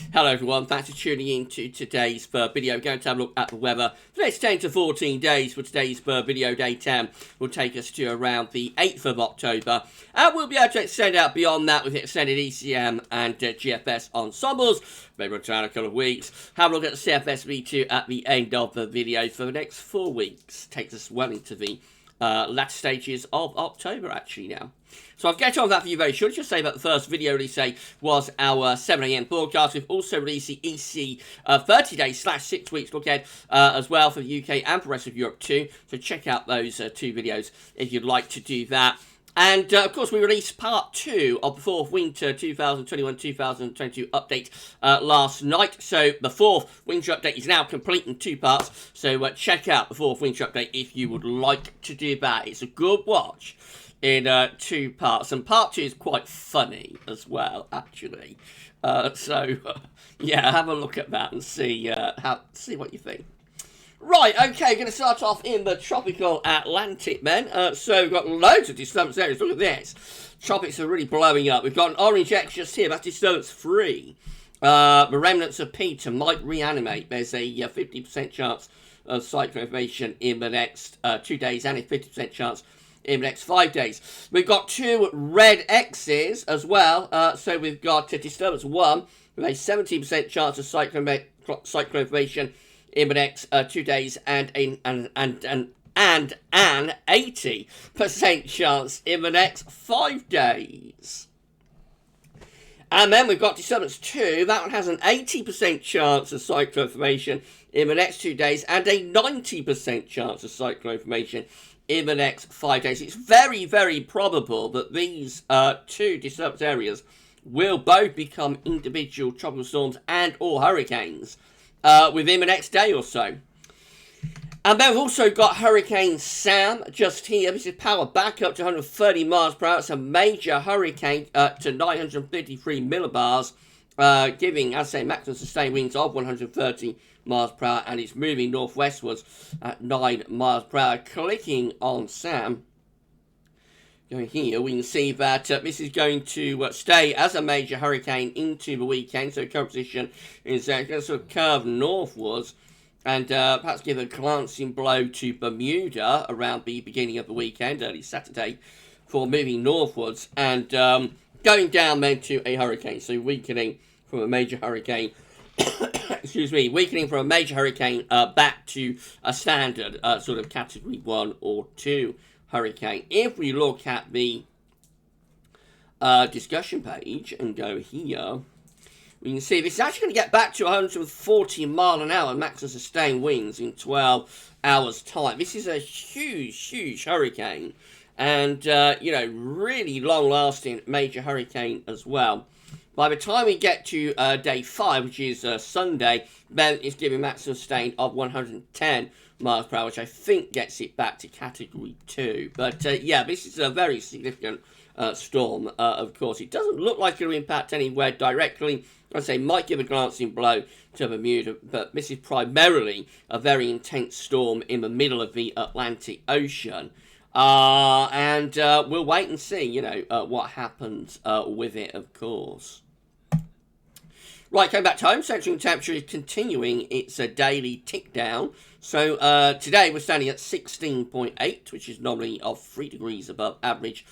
Hello everyone, thanks for tuning in to today's video. We're going to have a look at the weather for the next 10 to 14 days for today's video. Day 10 will take us to around the 8th of October. And we'll be able to extend out beyond that with extended ECM and GFS ensembles. Maybe we'll try in a couple of weeks. Have a look at the CFS V2 at the end of the video for the next 4 weeks. Takes us well into the latter stages of October actually now. So I'll get on with that for you very shortly. Just say that the first video release day was our 7 AM broadcast. We've also released the EC 30 days / 6 weeks look ahead as well for the UK and for the rest of Europe too. So check out those 2 videos if you'd like to do that. And, of course, we released part 2 of the 4th Winter 2021-2022 update last night. So the 4th Winter update is now complete in 2 parts. So check out the 4th Winter update if you would like to do that. It's a good watch in 2 parts. And part 2 is quite funny as well, actually. Yeah, have a look at that and see what you think. Right, okay, going to start off in the tropical Atlantic then. So we've got loads of disturbance areas. Look at this. Tropics are really blowing up. We've got an orange X just here. That's disturbance free. The remnants of Peter might reanimate. There's a 50% chance of cyclone formation in the next 2 days and a 50% chance in the next 5 days. We've got 2 red X's as well. So we've got disturbance 1 with a 17% chance of cyclone formation in the next 2 days and an 80% chance in the next 5 days. And then we've got disturbance 2. That one has an 80% chance of cyclone formation in the next 2 days and a 90% chance of cyclone formation in the next 5 days. It's very, very probable that these 2 disturbance areas will both become individual tropical storms and or hurricanes within the next day or so. And then we've also got Hurricane Sam just here. This is power back up to 130 miles per hour. It's a major hurricane to 953 millibars, giving, as I say, maximum sustained winds of 130 miles per hour, and it's moving northwestwards at 9 miles per hour. Clicking on Sam, going here, we can see that this is going to stay as a major hurricane into the weekend. So current position is going to sort of curve northwards and perhaps give a glancing blow to Bermuda around the beginning of the weekend, early Saturday, for moving northwards and going down then to a hurricane. So weakening from a major hurricane, excuse me, weakening from a major hurricane back to a standard sort of category 1 or 2 hurricane. If we look at the discussion page and go here, we can see this is actually going to get back to 140 mile an hour maximum sustained winds in 12 hours time. This is a huge hurricane and, you know, really long-lasting major hurricane as well. By the time we get to day 5, which is Sunday, then it's giving maximum sustained of 110 miles per hour, which I think gets it back to category 2. But yeah, this is a very significant storm. Of course, it doesn't look like it'll impact anywhere directly. I'd say might give a glancing blow to Bermuda, but this is primarily a very intense storm in the middle of the Atlantic Ocean. And we'll wait and see, you know, what happens with it, of course. Right, coming back to home, central temperature is continuing its daily tick down. So today we're standing at 16.8, which is normally of 3 degrees above average.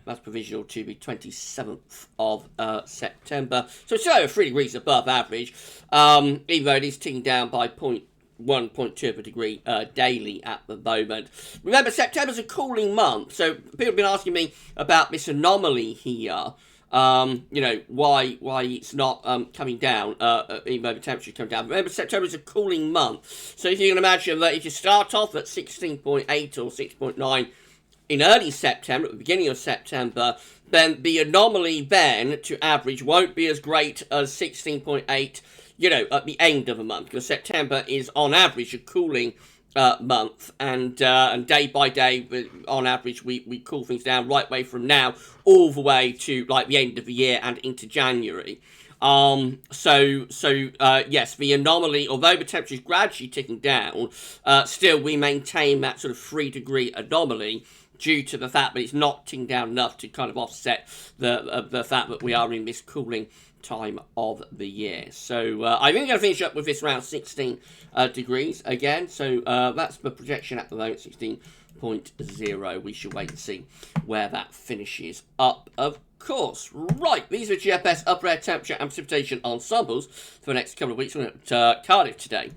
That's provisional to the 27th of September. So it's still 3 degrees above average, even though it is ticking down by 0.1 of a degree daily at the moment. Remember, September's a cooling month, so people have been asking me about this anomaly here. You know, why it's not coming down, even though the temperature comes down. Remember, September is a cooling month, so if you can imagine that if you start off at 16.8 or 6.9 in early September, at the beginning of September, then the anomaly then to average won't be as great as 16.8, you know, at the end of a month, because September is on average a cooling month, and day by day, on average, we cool things down right way from now all the way to like the end of the year and into January. Yes, the anomaly, although the temperature is gradually ticking down, still we maintain that sort of 3 degree anomaly due to the fact that it's not ticking down enough to kind of offset the fact that we are in this cooling time of the year. So I'm going to finish up with this around 16 degrees again. So that's the projection at the moment, 16.0. We should wait and see where that finishes up, of course. Right, these are GFS upper air temperature and precipitation ensembles for the next couple of weeks. We're at Cardiff today.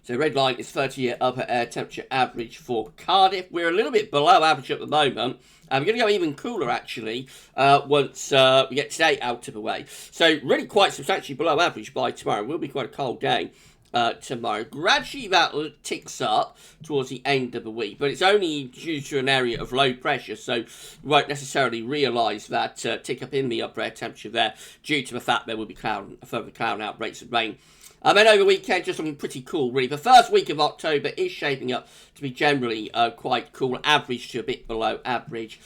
So red line is 30-year upper air temperature average for Cardiff. We're a little bit below average at the moment. We're going to go even cooler, actually, once we get today out of the way. So really quite substantially below average by tomorrow. It will be quite a cold day tomorrow. Gradually that ticks up towards the end of the week, but it's only due to an area of low pressure, so you won't necessarily realise that tick up in the upper air temperature there due to the fact there will be further cloud outbreaks of rain. And over the weekend, just looking pretty cool, really. The first week of October is shaping up to be generally quite cool, average to a bit below average.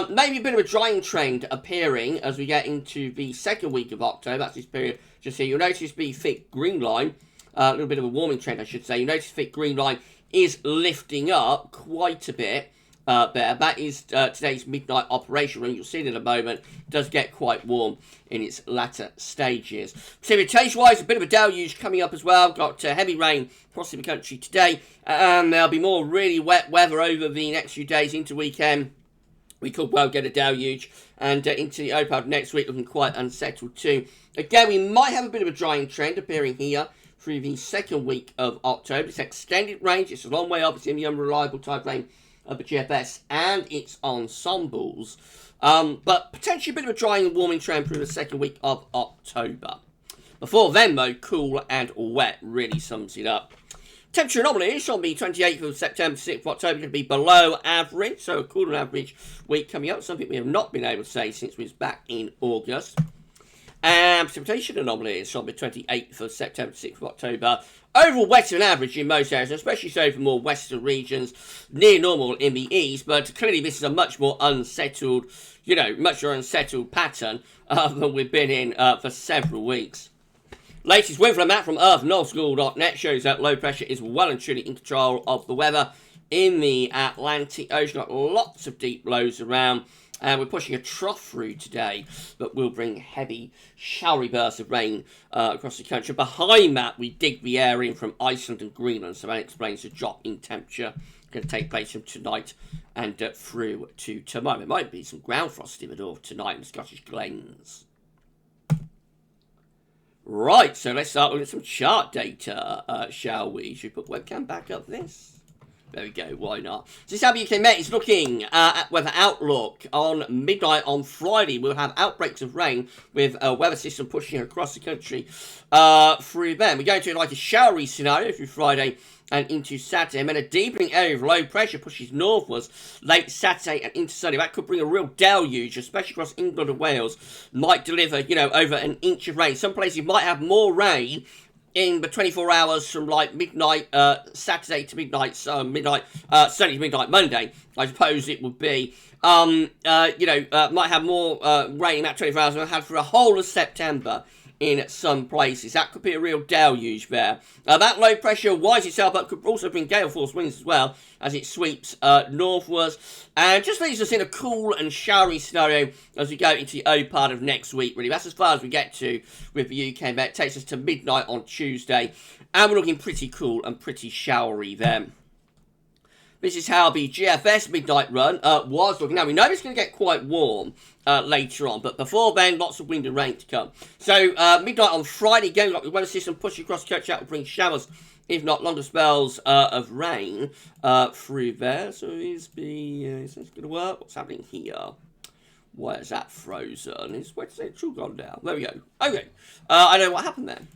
Maybe a bit of a drying trend appearing as we get into the second week of October. That's this period just here. You'll notice the thick green line, a little bit of a warming trend, I should say. You notice the thick green line is lifting up quite a bit. There. That is today's midnight operation run. You'll see it in a moment. It does get quite warm in its latter stages. Precipitation-wise, a bit of a deluge coming up as well. Got heavy rain across the country today. There'll be more really wet weather over the next few days into weekend. We could well get a deluge. And into the OPAD next week, looking quite unsettled too. Again, we might have a bit of a drying trend appearing here through the second week of October. It's extended range. It's a long way up. It's in the unreliable type rain of the GFS and its ensembles, but potentially a bit of a drying and warming trend through the second week of October. Before then, though, cool and wet really sums it up. Temperature anomalies on the 28th of September, 6th of October, going to be below average, so a cooler than average week coming up, something we have not been able to say since we was back in August. And precipitation anomalies on the 28th of September, 6th of October. Overall wetter than average in most areas, especially so for more western regions, near normal in the east, but clearly this is a much more unsettled, much more unsettled pattern than we've been in for several weeks. Latest weather map from earthnorthschool.net shows that low pressure is well and truly in control of the weather in the Atlantic Ocean. Got lots of deep lows around. And we're pushing a trough through today that will bring heavy, showery bursts of rain across the country. Behind that, we dig the air in from Iceland and Greenland, so that explains the drop in temperature going to take place from tonight and through to tomorrow. There might be some ground frost in the north tonight in the Scottish Glens. Right, so let's start with some chart data, shall we? Should we put webcam back up this? There we go, why not? So this is how the UK Met is looking at weather outlook. On midnight on Friday, we'll have outbreaks of rain with a weather system pushing across the country through them. We're going to like a showery scenario through Friday and into Saturday. And then a deepening area of low pressure pushes northwards late Saturday and into Sunday. That could bring a real deluge, especially across England and Wales. Might deliver, over an inch of rain. Some places might have more rain in the 24 hours from like midnight Saturday to midnight Sunday to midnight Monday, I suppose it would be. Might have more rain in that 24 hours than I had for a whole of September in some places. That could be a real deluge there. That low pressure winds itself up, could also bring gale force winds as well as it sweeps northwards. And just leaves us in a cool and showery scenario as we go into the early part of next week, really. That's as far as we get to with the UK Met. It takes us to midnight on Tuesday. And we're looking pretty cool and pretty showery then. This is how the GFS midnight run was looking. Now, we know it's going to get quite warm later on, but before then, lots of wind and rain to come. So, midnight on Friday, again, got the weather system pushing across the country. That will bring showers, if not longer spells of rain through there. So, is this going to work? What's happening here? Why is that frozen? Is Wet Central gone down? There we go. Okay. I know what happened then.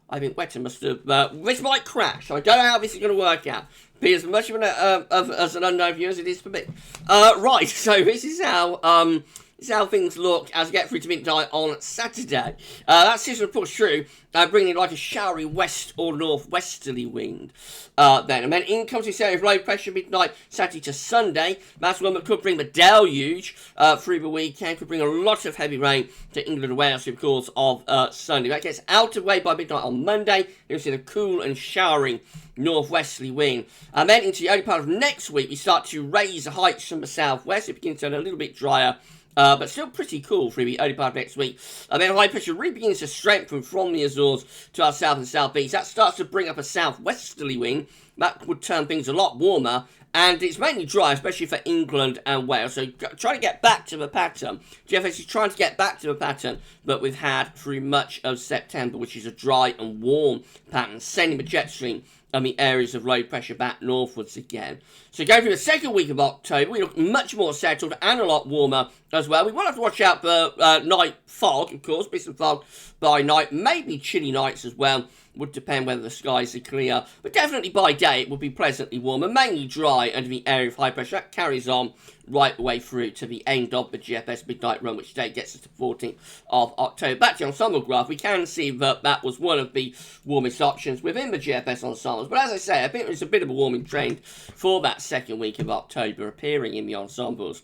I think Weta must have... this might crash. I don't know how this is going to work out. Be as much of as an unknown view as it is for me. Right, so this is how things look as we get through to midnight on Saturday. That system push through, bringing like a showery west or northwesterly wind then. And then in comes this area of low pressure midnight Saturday to Sunday. That's one that could bring the deluge through the weekend, could bring a lot of heavy rain to England and Wales because of Sunday. That gets out of the way by midnight on Monday. You'll see the cool and showering northwesterly wind. And then into the early part of next week, we start to raise the heights from the southwest. It begins to turn a little bit drier But still pretty cool through the early part of next week. And then high pressure really begins to strengthen from the Azores to our south and southeast. That starts to bring up a southwesterly wind. That would turn things a lot warmer. And it's mainly dry, especially for England and Wales. So trying to get back to the pattern. GFS is trying to get back to the pattern that we've had through much of September, which is a dry and warm pattern, sending the jet stream and the areas of low pressure back northwards again. So going through the second week of October, we look much more settled and a lot warmer as well. We will have to watch out for night fog, of course, bits of fog by night, maybe chilly nights as well. Would depend whether the skies are clear, but definitely by day it would be pleasantly warmer, mainly dry under the area of high pressure. That carries on right the way through to the end of the GFS midnight run, which today gets us to 14th of October. Back to the ensemble graph, we can see that that was one of the warmest options within the GFS ensembles, but as I say, I think there's a bit of a warming trend for that second week of October appearing in the ensembles.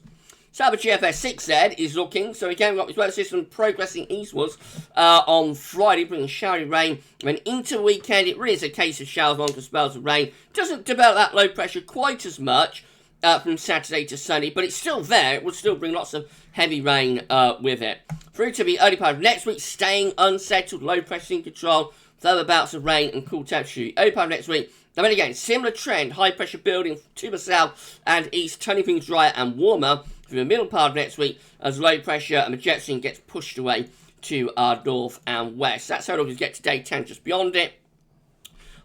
So how the GFS 6Z is looking. So again, we've got this weather system progressing eastwards on Friday, bringing showery rain. And then into the weekend, it really is a case of showers, longer spells of rain. Doesn't develop that low pressure quite as much from Saturday to Sunday, but it's still there. It will still bring lots of heavy rain with it. Through to the early part of next week, staying unsettled, low pressure in control, further bouts of rain and cool temperature. Early part of next week, and then again, similar trend, high pressure building to the south and east, turning things drier and warmer through the middle part of next week as low pressure and the jet stream gets pushed away to our north and west. That's how it looks. Get to day 10 just beyond it.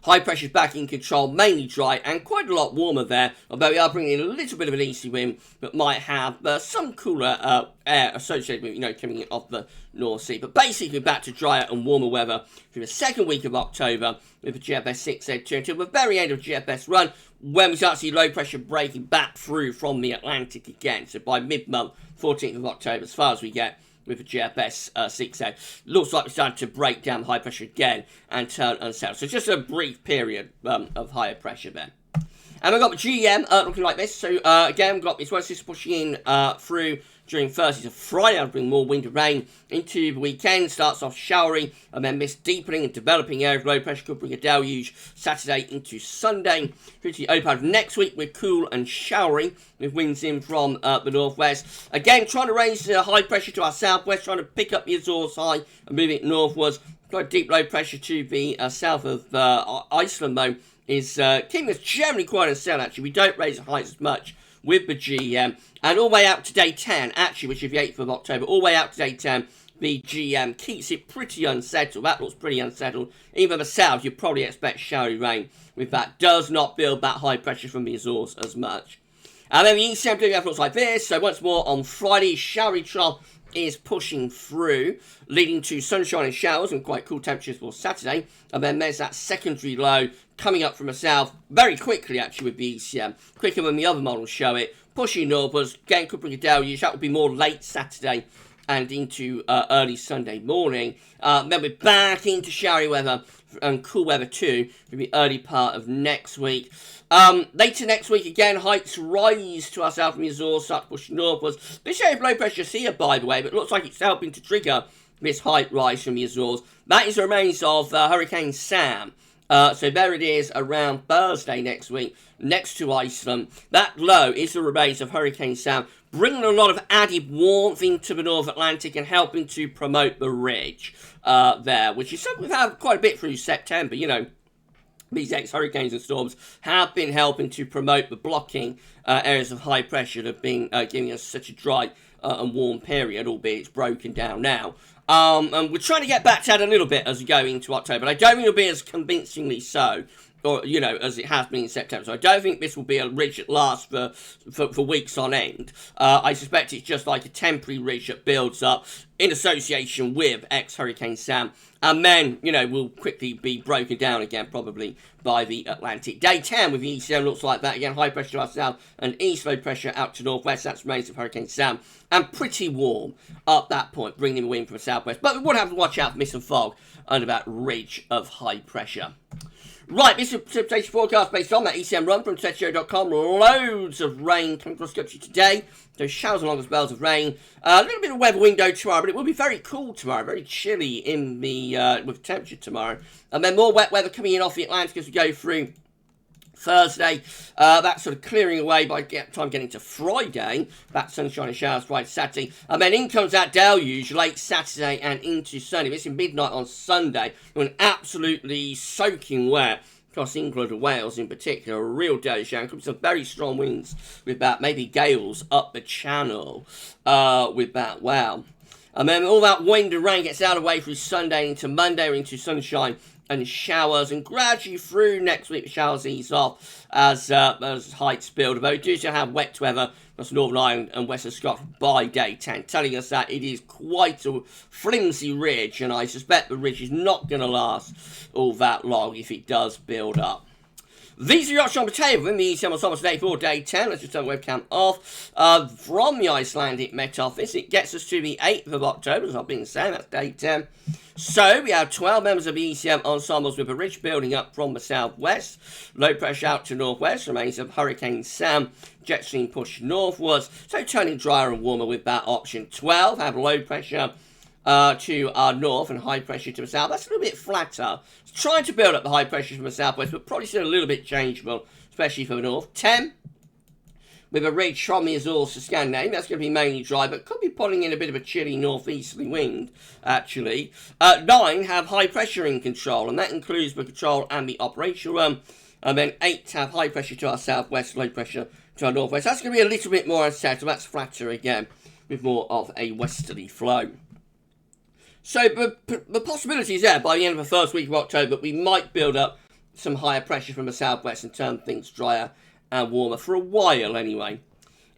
High pressure's back in control, mainly dry and quite a lot warmer there, although we are bringing in a little bit of an easy wind that might have some cooler air associated with, coming in off the North Sea. But basically back to drier and warmer weather through the second week of October with the GFS 6Z2 until the very end of GFS run, when we start to see low pressure breaking back through from the Atlantic again. So by mid-month, 14th of October, as far as we get with the GFS 6Z. Looks like we're starting to break down high pressure again and turn unsettled. So just a brief period of higher pressure there. And we've got the GEM looking like this. So again, we've got this weather system pushing in through during Thursday to Friday. I'll bring more wind and rain into the weekend. Starts off showery and then mist deepening and developing area of low pressure. Could bring a deluge Saturday into Sunday. Through to the early part of next week, we're cool and showery with winds in from the northwest. Again, trying to raise high pressure to our southwest, trying to pick up the Azores high and move it northwards. Got a deep low pressure to the south of Iceland, though, is keeping us generally quite unsettled, actually. We don't raise the heights as much with the GM, and all the way out to day 10, actually, which is the 8th of October, all the way out to day 10, the GM keeps it pretty unsettled. That looks pretty unsettled. Even the south, you'd probably expect showery rain with that. Does not build that high pressure from the Azores as much. And then the ECM WF looks like this. So once more on Friday, showery trough is pushing through, leading to sunshine and showers and quite cool temperatures for Saturday. And then there's that secondary low coming up from the south very quickly, actually, with the ECM. Quicker than the other models show it. Pushing northwards. Again, could bring a deluge. That would be more late Saturday and into early Sunday morning. Then we're back into showery weather and cool weather too for the early part of next week. Later next week, again, heights rise to our south from the Azores, start pushing northwards. This area of low pressure is here, by the way, but it looks like it's helping to trigger this height rise from the Azores. That is the remains of Hurricane Sam. So there it is around Thursday next week, next to Iceland. That low is the remains of Hurricane Sam, bringing a lot of added warmth into the North Atlantic and helping to promote the ridge there, which is something we've had quite a bit through September, These ex-hurricanes and storms have been helping to promote the blocking areas of high pressure that have been giving us such a dry and warm period, albeit it's broken down now. And we're trying to get back to that a little bit as we go into October, but I don't think it'll be as convincingly so, or as it has been in September. So I don't think this will be a ridge that lasts for weeks on end. I suspect it's just like a temporary ridge that builds up in association with ex-Hurricane Sam, and then, will quickly be broken down again, probably by the Atlantic. Day 10 with the ECM looks like that. Again, high pressure to our south and east, low pressure out to northwest. That's remains of Hurricane Sam. And pretty warm at that point, bringing in the wind from the southwest. But we would have to watch out for mist and fog under that ridge of high pressure. Right, this is a precipitation forecast based on that ECM run from Tetio.com. Loads of rain coming across the country today. Those showers along with spells of rain. A little bit of weather window tomorrow, but it will be very cool tomorrow. Very chilly in the with temperature tomorrow. And then more wet weather coming in off the Atlantic as we go through Thursday, that's sort of clearing away by time getting to Friday. Back sunshine and showers Friday, Saturday. And then in comes that deluge late Saturday and into Sunday. It's in midnight on Sunday. An absolutely soaking wet across England and Wales in particular. A real deluge shower. Comes some very strong winds with that. Maybe gales up the channel with that. Wow. And then all that wind and rain gets out of the way through Sunday into Monday or into sunshine and showers, and gradually through next week the showers ease off as heights build. Although we do still have wet weather across Northern Ireland and Western Scotland by day 10, telling us that it is quite a flimsy ridge, and I suspect the ridge is not going to last all that long if it does build up. These are your options on the table in the ECM ensembles today for day 10. Let's just turn the webcam off. From the Icelandic Met Office, it gets us to the 8th of October, as I've been saying, that's day 10. So, we have 12 members of the ECM ensembles with a ridge building up from the southwest. Low pressure out to northwest, remains of Hurricane Sam, jet stream push northwards. So, turning drier and warmer with that option. 12 have low pressure to our north and high pressure to the south. That's a little bit flatter. It's trying to build up the high pressure from the southwest, but probably still a little bit changeable, especially for the north. 10 with a ridge from the Azores to Scandinavia. That's going to be mainly dry, but could be pulling in a bit of a chilly northeasterly wind, actually. 9 have high pressure in control, and that includes the control and the operational room. And then 8 have high pressure to our southwest, low pressure to our northwest. That's going to be a little bit more unsettled. That's flatter again, with more of a westerly flow. So the possibility is there by the end of the first week of October, we might build up some higher pressure from the southwest and turn things drier and warmer for a while anyway.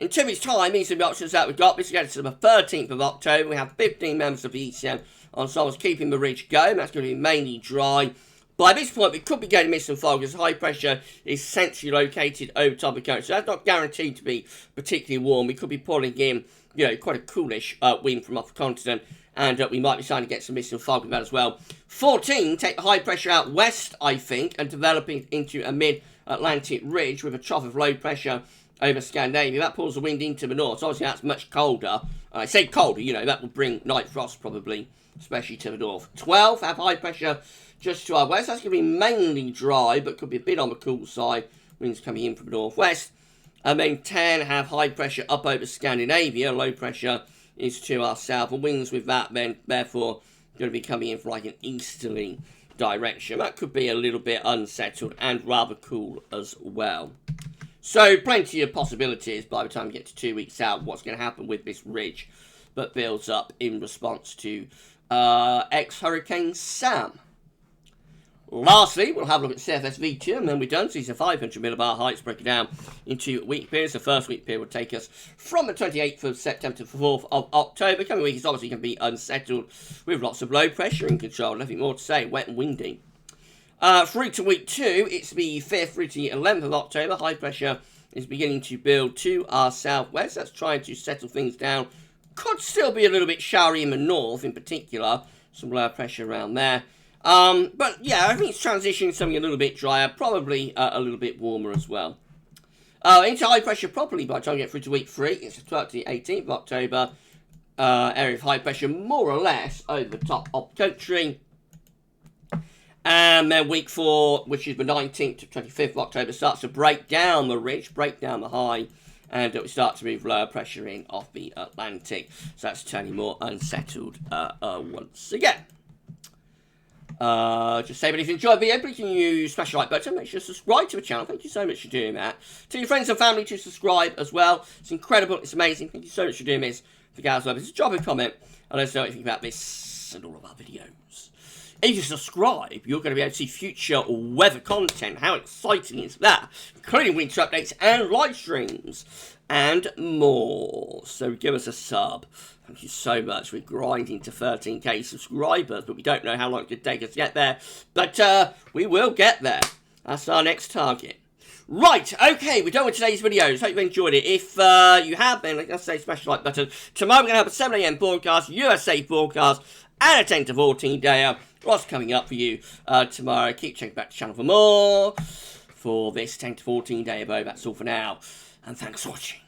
In 2 weeks' time, these are the options that we've got. This gets to the 13th of October. We have 15 members of the ECM ensembles keeping the ridge going. That's going to be mainly dry. By this point, we could be getting mist and fog as high pressure is centrally located over top of the coast. So that's not guaranteed to be particularly warm. We could be pulling in, quite a coolish wind from off the continent. And we might be starting to get some mist and fog with that as well. 14 take the high pressure out west, I think, and developing into a mid-Atlantic ridge with a trough of low pressure over Scandinavia. That pulls the wind into the north. So obviously that's much colder. I say colder, that will bring night frost probably, especially to the north. 12 have high pressure just to our west. That's going to be mainly dry, but could be a bit on the cool side. Winds coming in from the northwest. And then 10 have high pressure up over Scandinavia, low pressure is to our south, and winds with that then therefore going to be coming in from like an easterly direction. That could be a little bit unsettled and rather cool as well. So plenty of possibilities by the time we get to 2 weeks out what's going to happen with this ridge that builds up in response to ex-Hurricane Sam. Lastly, we'll have a look at CFS V2, and then we're done. So these are 500 millibar heights, break it down into week periods. The first week period will take us from the 28th of September to the 4th of October. Coming week is obviously going to be unsettled with lots of low pressure in control. Nothing more to say, wet and windy. Through to week 2, it's the 5th through to the 11th of October. High pressure is beginning to build to our southwest. That's trying to settle things down. Could still be a little bit showery in the north in particular. Some low pressure around there. But yeah, I think it's transitioning to something a little bit drier, probably a little bit warmer as well. Into high pressure properly by the time we get through to week 3, it's the 12th to the 18th of October. Area of high pressure more or less over the top of the country. And then week 4, which is the 19th to 25th of October, starts to break down the ridge, break down the high, and we start to move lower pressure in off the Atlantic. So that's turning more unsettled once again. Just say, but if you enjoyed the video, please can you smash the like button, make sure to subscribe to the channel. Thank you so much for doing that. Tell your friends and family to subscribe as well. It's incredible, it's amazing. Thank you so much for doing this for GavsWeatherVids. Drop a comment and let us know what you think about this and all of our videos. If you subscribe, you're going to be able to see future weather content. How exciting is that? Including winter updates and live streams and more. So give us a sub. Thank you so much. We're grinding to 13k subscribers, but we don't know how long it could take us to get there. But we will get there. That's our next target. Right, okay, we're done with today's videos. Hope you enjoyed it. If you have, then like I say, smash the like button. Tomorrow we're going to have a 7 AM broadcast, USA forecast, and a 10 to 14 day. What's coming up for you tomorrow? Keep checking back to the channel for more. For this 10 to 14 day abode, that's all for now. And thanks for watching.